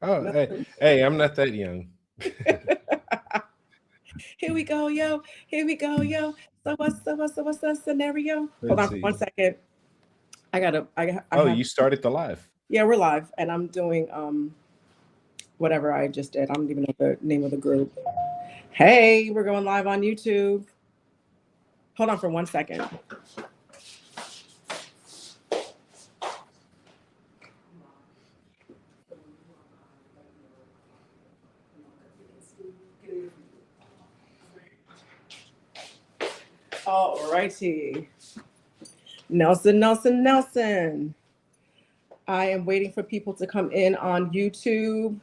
Oh, hey, I'm not that young. Here we go, yo. Here we go, yo. So what's the scenario? Hold Let's on for see. 1 second. I Oh, have you started the live. yeah, we're live and I'm doing whatever I just did. I don't even know the name of the group. Hey, we're going live on YouTube. Hold on for 1 second. All righty. Nelson. I am waiting for people to come in on YouTube.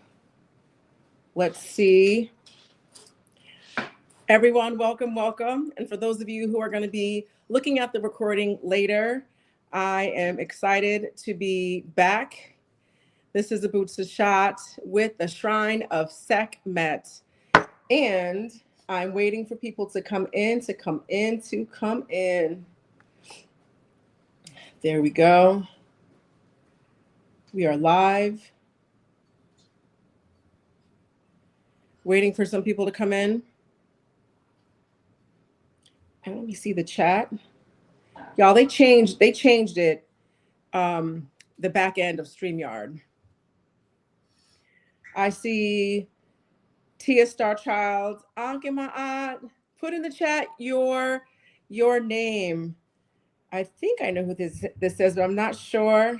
Let's see. Everyone, welcome. And for those of you who are going to be looking at the recording later, I am excited to be back. This is a Boots to Shot with the Shrine of Sekhmet. And I'm waiting for people to come in. There we go. We are live. Waiting for some people to come in. And let me see the chat. Y'all, they changed it, the back end of StreamYard. I see Tia Starchild, Anke Ma'at, put in the chat your name. I think I know who this is, but I'm not sure.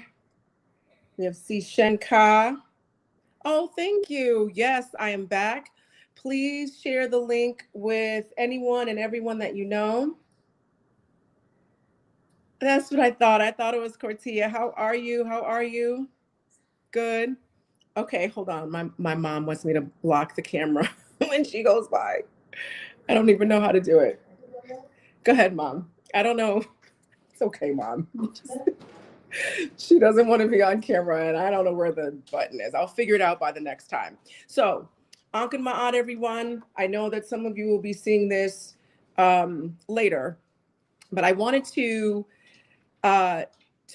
We have C Shenka. Oh, thank you. Yes, I am back. Please share the link with anyone and everyone that you know. That's what I thought. I thought it was Cortia. How are you? Good. Okay, hold on. My mom wants me to block the camera when she goes by. I don't even know how to do it. Go ahead, Mom. I don't know. It's okay, Mom. She doesn't want to be on camera, and I don't know where the button is. I'll figure it out by the next time. So, Ankh and Ma'at, everyone. I know that some of you will be seeing this later, but I wanted to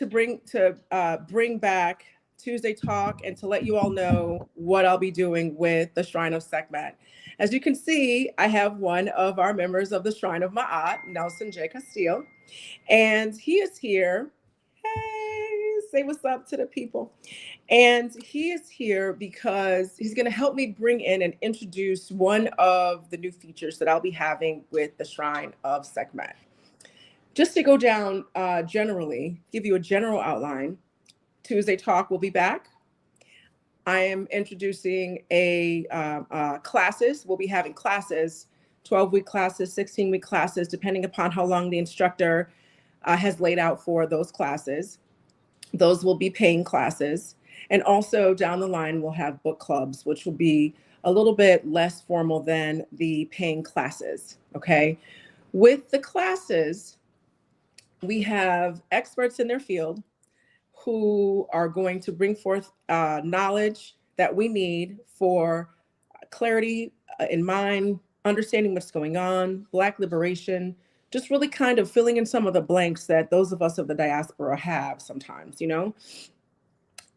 bring back Tuesday Talk and to let you all know what I'll be doing with the Shrine of Sekhmet. As you can see, I have one of our members of the Shrine of Ma'at, Nelson J. Castillo, and he is here. Hey, say what's up to the people. And he is here because he's going to help me bring in and introduce one of the new features that I'll be having with the Shrine of Sekhmet. Just to go down generally, give you a general outline, Tuesday Talk will be back. I am introducing classes. We'll be having classes, 12-week classes, 16-week classes, depending upon how long the instructor has laid out for those classes. Those will be paying classes. And also down the line, we'll have book clubs, which will be a little bit less formal than the paying classes, okay? With the classes, we have experts in their field who are going to bring forth knowledge that we need for clarity in mind, understanding what's going on, Black liberation, just really kind of filling in some of the blanks that those of us of the diaspora have sometimes, you know?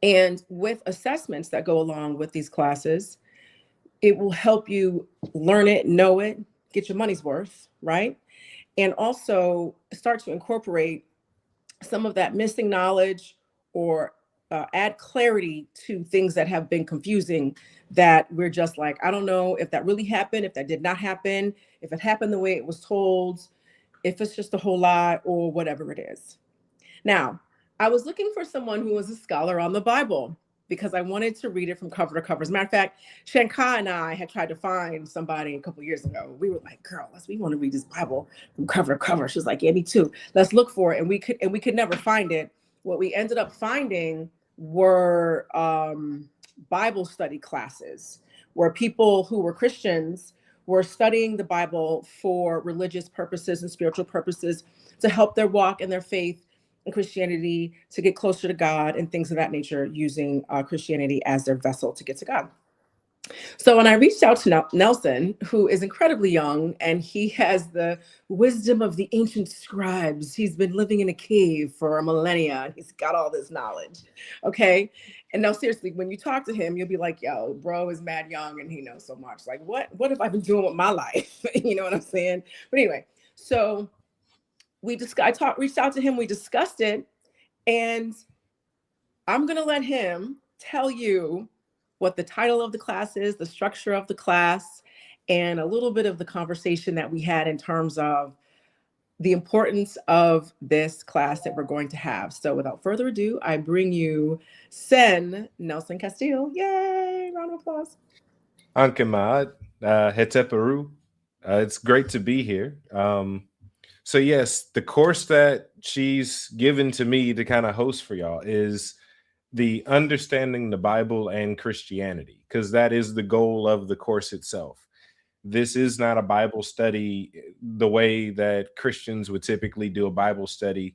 And with assessments that go along with these classes, it will help you learn it, know it, get your money's worth, right? And also start to incorporate some of that missing knowledge or add clarity to things that have been confusing that we're just like, I don't know if that really happened, if that did not happen, if it happened the way it was told, if it's just a whole lot or whatever it is. Now, I was looking for someone who was a scholar on the Bible because I wanted to read it from cover to cover. As a matter of fact, Shanka and I had tried to find somebody a couple years ago. We were like, girl, we want to read this Bible from cover to cover. She was like, yeah, me too. Let's look for it. And we could never find it. What we ended up finding were Bible study classes where people who were Christians were studying the Bible for religious purposes and spiritual purposes to help their walk and their faith in Christianity, to get closer to God and things of that nature, using Christianity as their vessel to get to God. So when I reached out to Nelson, who is incredibly young and he has the wisdom of the ancient scribes, he's been living in a cave for a millennia and he's got all this knowledge. Okay. And now, seriously, when you talk to him, you'll be like, yo, bro is mad young and he knows so much. Like, what have I been doing with my life? You know what I'm saying? But anyway, so reached out to him, we discussed it, and I'm going to let him tell you what the title of the class is, the structure of the class, and a little bit of the conversation that we had in terms of the importance of this class that we're going to have. So without further ado, I bring you Sen Nelson Castillo. Yay, round of applause. Anke Maat, Heteperu. It's great to be here. So yes, the course that she's given to me to kind of host for y'all is the understanding the Bible and Christianity, because that is the goal of the course itself. This is not a Bible study the way that Christians would typically do a Bible study.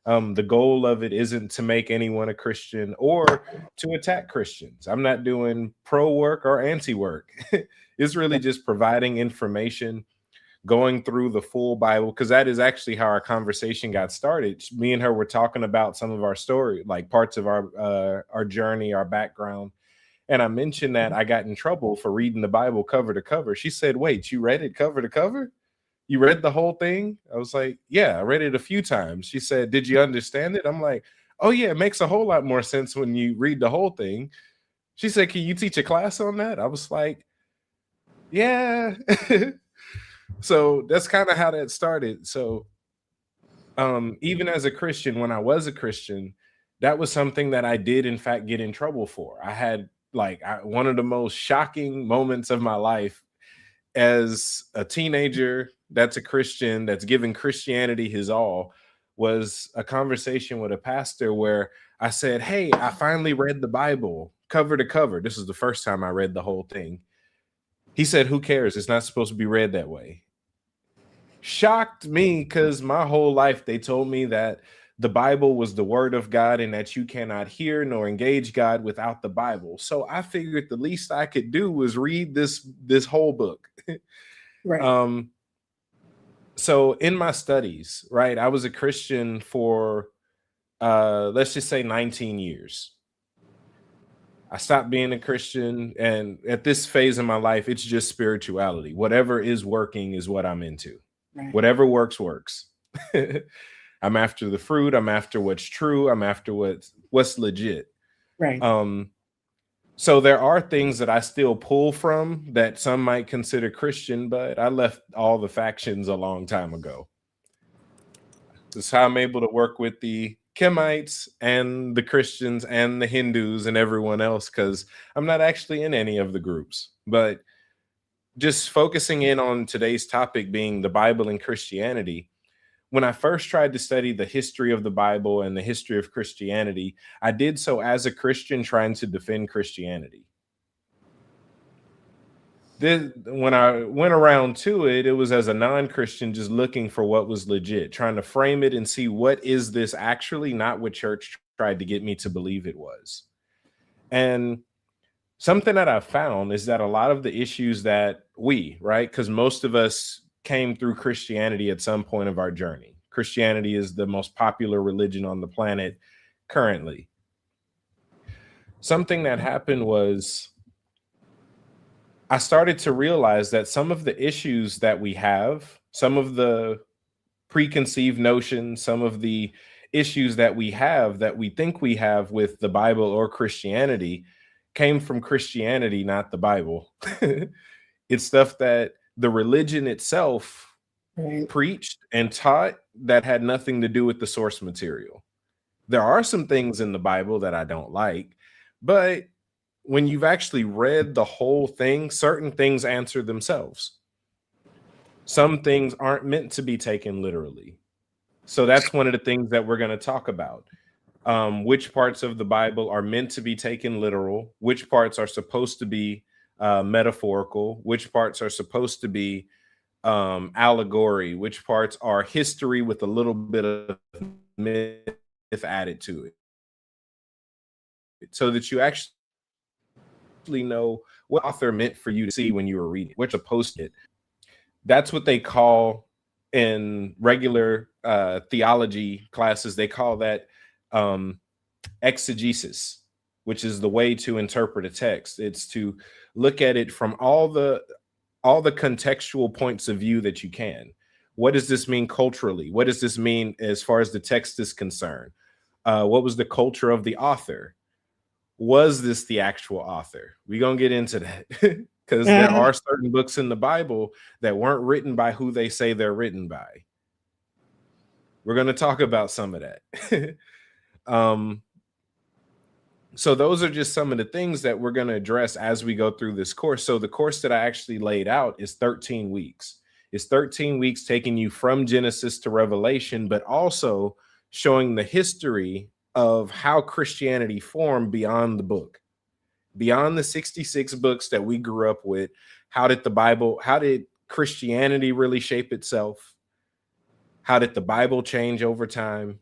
The goal of it isn't to make anyone a Christian or to attack Christians. I'm not doing pro work or anti work. It's really just providing information, going through the full Bible, because that is actually how our conversation got started. Me and her were talking about some of our story, like parts of our journey, our background. And I mentioned that I got in trouble for reading the Bible cover to cover. She said, wait, you read it cover to cover? You read the whole thing? I was like, yeah, I read it a few times. She said, did you understand it? I'm like, oh yeah, it makes a whole lot more sense when you read the whole thing. She said, can you teach a class on that? I was like, yeah. So that's kind of how that started. So even as a Christian, when I was a Christian, that was something that I did in fact get in trouble for. I had one of the most shocking moments of my life as a teenager that's a Christian, that's giving Christianity his all, was a conversation with a pastor where I said, hey, I finally read the Bible cover to cover. This is the first time I read the whole thing. He said, who cares? It's not supposed to be read that way. Shocked me, because my whole life they told me that the Bible was the word of God and that you cannot hear nor engage God without the Bible. So I figured the least I could do was read this whole book. Right. So in my studies, right, I was a Christian for let's just say 19 years. I stopped being a Christian, and at this phase in my life, it's just spirituality. Whatever is working is what I'm into. Right. Whatever works, works. I'm after the fruit. I'm after what's true. I'm after what's legit. Right. So there are things that I still pull from that some might consider Christian, but I left all the factions a long time ago. This is how I'm able to work with the Kemites and the Christians and the Hindus and everyone else, because I'm not actually in any of the groups. But just focusing in on today's topic being the Bible and Christianity, when I first tried to study the history of the Bible and the history of Christianity, I did so as a Christian trying to defend Christianity. When I went around to it, it was as a non-Christian just looking for what was legit, trying to frame it and see what is this actually, not what church tried to get me to believe it was. And something that I found is that a lot of the issues that right, because most of us came through Christianity at some point of our journey. Christianity is the most popular religion on the planet currently. Something that happened was I started to realize that some of the issues that we have, some of the preconceived notions, some of the issues that we have that we think we have with the Bible or Christianity came from Christianity, not the Bible. It's stuff that the religion itself preached and taught that had nothing to do with the source material. There are some things in the Bible that I don't like, but when you've actually read the whole thing, certain things answer themselves. Some things aren't meant to be taken literally. So that's one of the things that we're going to talk about. Which parts of the Bible are meant to be taken literal, which parts are supposed to be metaphorical, which parts are supposed to be allegory, which parts are history with a little bit of myth added to it. So that you actually know what author meant for you to see when you were reading, which a post-it. That's what they call in regular theology classes. They call that exegesis, which is the way to interpret a text. It's to look at it from all the contextual points of view that you can. What does this mean culturally? What does this mean as far as the text is concerned? What was the culture of the author? Was this the actual author? We're going to get into that because there are certain books in the Bible that weren't written by who they say they're written by. We're going to talk about some of that. So those are just some of the things that we're going to address as we go through this course. So the course that I actually laid out is 13 weeks. It's 13 weeks taking you from Genesis to Revelation, but also showing the history of how Christianity formed beyond the book, beyond the 66 books that we grew up with. How did Christianity really shape itself? How did the Bible change over time?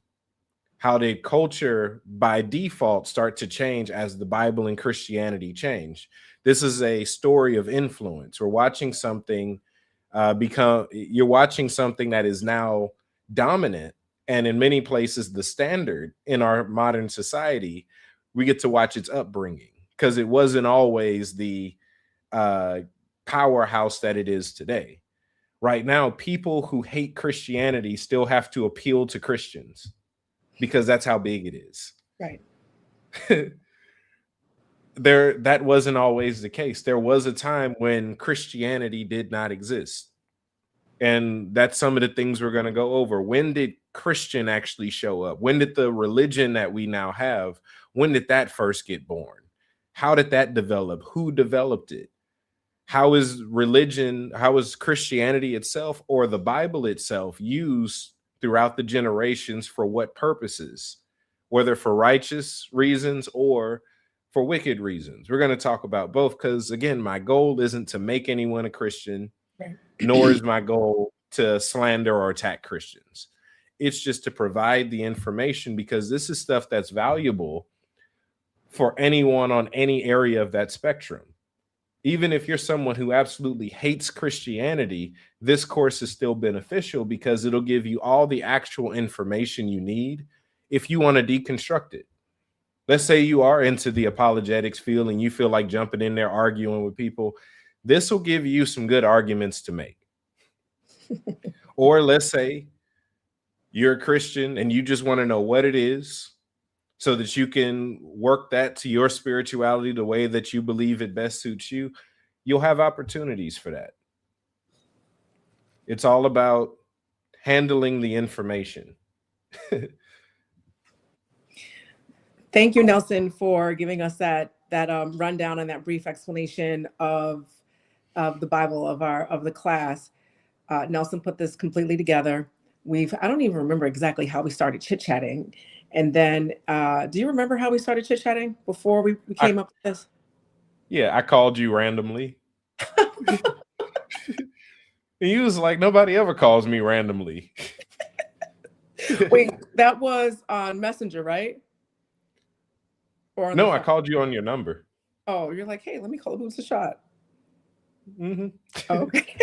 How did culture by default start to change as the Bible and Christianity change? This is a story of influence. We're watching something you're watching something that is now dominant, and in many places the standard in our modern society. We get to watch its upbringing because it wasn't always the powerhouse that it is today. Right now, people who hate Christianity still have to appeal to Christians because that's how big it is. Right. That wasn't always the case. There was a time when Christianity did not exist. And that's some of the things we're going to go over. When did Christian actually show up? When did the religion that we now have, when did that first get born? How did that develop? Who developed it? How is Christianity itself or the Bible itself used throughout the generations for what purposes, whether for righteous reasons or for wicked reasons? We're going to talk about both because, again, my goal isn't to make anyone a Christian, nor is my goal to slander or attack Christians. It's just to provide the information because this is stuff that's valuable for anyone on any area of that spectrum. Even if you're someone who absolutely hates Christianity, this course is still beneficial because it'll give you all the actual information you need if you want to deconstruct it. Let's say you are into the apologetics field and you feel like jumping in there arguing with people. This will give you some good arguments to make. Or let's say you're a Christian and you just want to know what it is so that you can work that to your spirituality the way that you believe it best suits you. You'll have opportunities for that. It's all about handling the information. Thank you, Nelson, for giving us that rundown and that brief explanation of the Bible of the class. Nelson put this completely together. I don't even remember exactly how we started chit-chatting. And then, do you remember how we started chit-chatting before we came up with this? Yeah, I called you randomly. And you was like, nobody ever calls me randomly. Wait, that was on Messenger, right? Or no, I called you on your number. Oh, you're like, hey, let me call Boots a shot. Mm-hmm. Okay.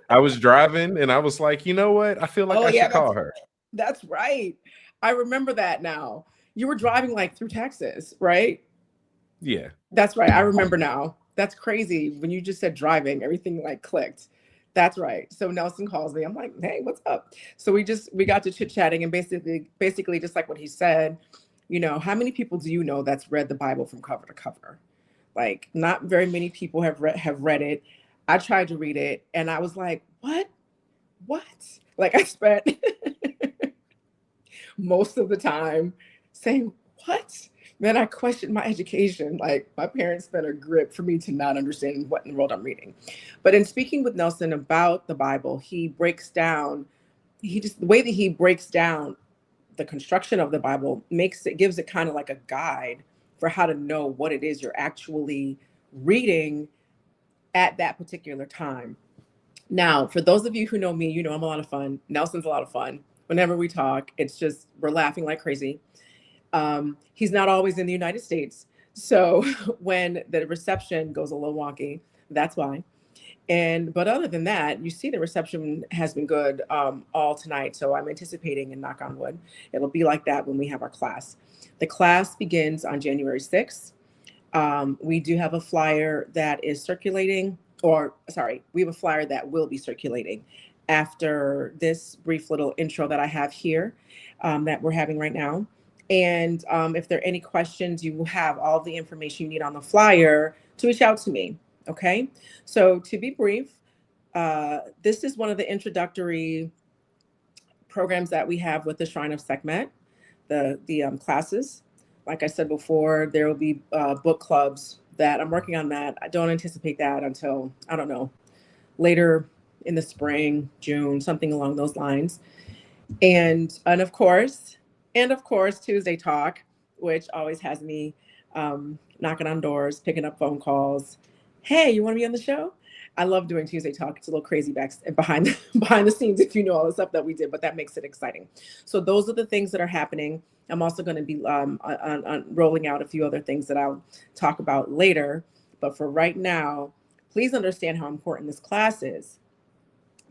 I was driving and I was like, you know what? I feel like I should call her. That's right. I remember that now. You were driving like through Texas, right? Yeah. That's right. I remember now. That's crazy. When you just said driving, everything like clicked. That's right. So Nelson calls me. I'm like, hey, what's up? So we got to chit-chatting and basically just like what he said, you know, how many people do you know that's read the Bible from cover to cover? Like, not very many people have read it. I tried to read it and I was like, what? Like I spent most of the time saying, what? Then I questioned my education. Like my parents spent a grip for me to not understand what in the world I'm reading. But in speaking with Nelson about the Bible, the way that he breaks down the construction of the Bible gives it kind of like a guide for how to know what it is you're actually reading at that particular time. Now, for those of you who know me, you know I'm a lot of fun. Nelson's a lot of fun. Whenever we talk, it's just, we're laughing like crazy. He's not always in the United States. So when the reception goes a little wonky, that's why. But other than that, you see the reception has been good all tonight. So I'm anticipating, and knock on wood, it'll be like that when we have our class. The class begins on January 6th. We do have a flyer that is circulating, or sorry, we have a flyer that will be circulating after this brief little intro that I have here that we're having right now. And if there are any questions, you will have all the information you need on the flyer to reach out to me. Okay. So to be brief, this is one of the introductory programs that we have with the Shrine of Sekhmet, the classes. Like I said before, there will be book clubs that I'm working on that. I don't anticipate that until, I don't know, later in the spring, June, something along those lines. And of course, Tuesday Talk, which always has me knocking on doors, picking up phone calls. Hey, you want to be on the show? I love doing Tuesday Talk. It's a little crazy behind the scenes if you know all the stuff that we did, but that makes it exciting. So those are the things that are happening. I'm also going to be on rolling out a few other things that I'll talk about later. But for right now, please understand how important this class is.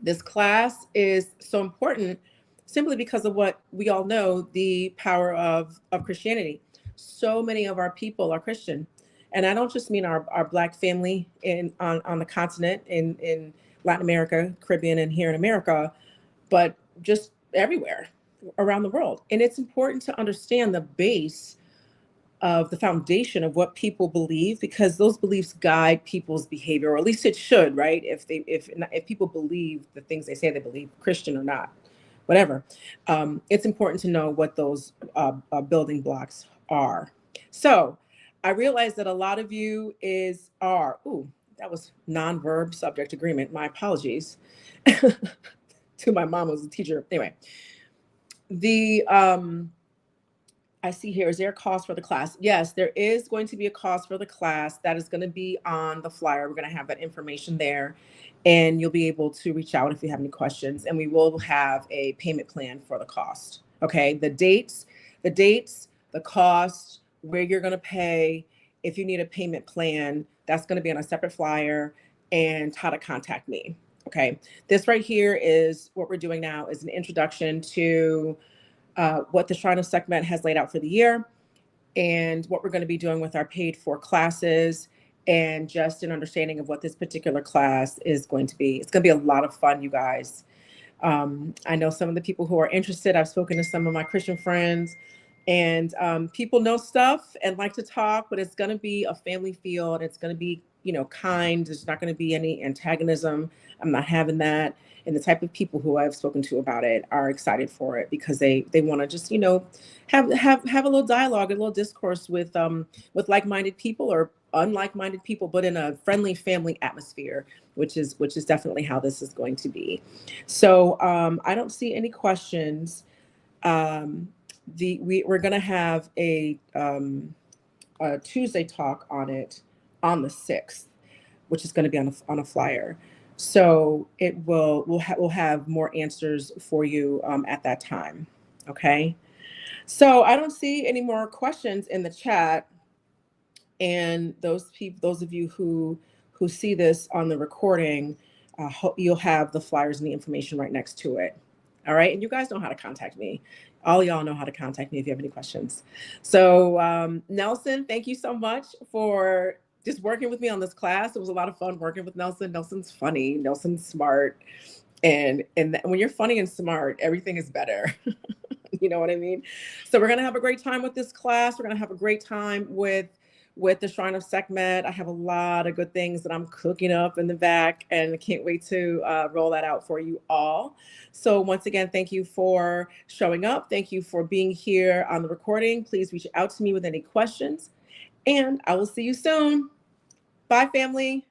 This class is so important simply because of what we all know, the power of Christianity. So many of our people are Christian. And I don't just mean our Black family on the continent, in Latin America, Caribbean, and here in America, but just everywhere around the world. And it's important to understand the base of the foundation of what people believe, because those beliefs guide people's behavior, or at least it should, right? If people believe the things they say they believe, Christian or not, whatever, it's important to know what those building blocks are. So I realize that a lot of you ooh, that was non-verb subject agreement. My apologies to my mom, who's a teacher. Anyway, I see here, is there a cost for the class? Yes, there is going to be a cost for the class. That is going to be on the flyer. We're going to have that information there, and you'll be able to reach out if you have any questions, and we will have a payment plan for the cost. Okay, the dates, the cost, where you're going to pay. If you need a payment plan, that's going to be on a separate flyer, and how to contact me. Okay, this right here is what we're doing now, is an introduction to what the Shrine of Sekhmet has laid out for the year, and what we're going to be doing with our paid for classes, and just an understanding of what this particular class is going to be. It's going to be a lot of fun, you guys. I know some of the people who are interested. I've spoken to some of my Christian friends, and people know stuff and like to talk, but it's going to be a family feel, and it's going to be, kind. There's not going to be any antagonism. I'm not having that. And the type of people who I've spoken to about it are excited for it, because they want to just, have a little dialogue, a little discourse with like-minded people or unlike-minded people, but in a friendly family atmosphere, which is definitely how this is going to be. So I don't see any questions. We're going to have a Tuesday talk on it on the 6th, which is going to be on a flyer. So we'll have more answers for you at that time. Okay. So I don't see any more questions in the chat. And those of you who see this on the recording, you'll have the flyers and the information right next to it. All right. And you guys know how to contact me. All y'all know how to contact me if you have any questions. So Nelson, thank you so much for just working with me on this class. It was a lot of fun working with Nelson. Nelson's funny. Nelson's smart. And when you're funny and smart, everything is better. You know what I mean? So we're going to have a great time with this class. We're going to have a great time with the Shrine of Sekhmet. I have a lot of good things that I'm cooking up in the back, and I can't wait to roll that out for you all. So once again, thank you for showing up. Thank you for being here on the recording. Please reach out to me with any questions, and I will see you soon. Bye, family.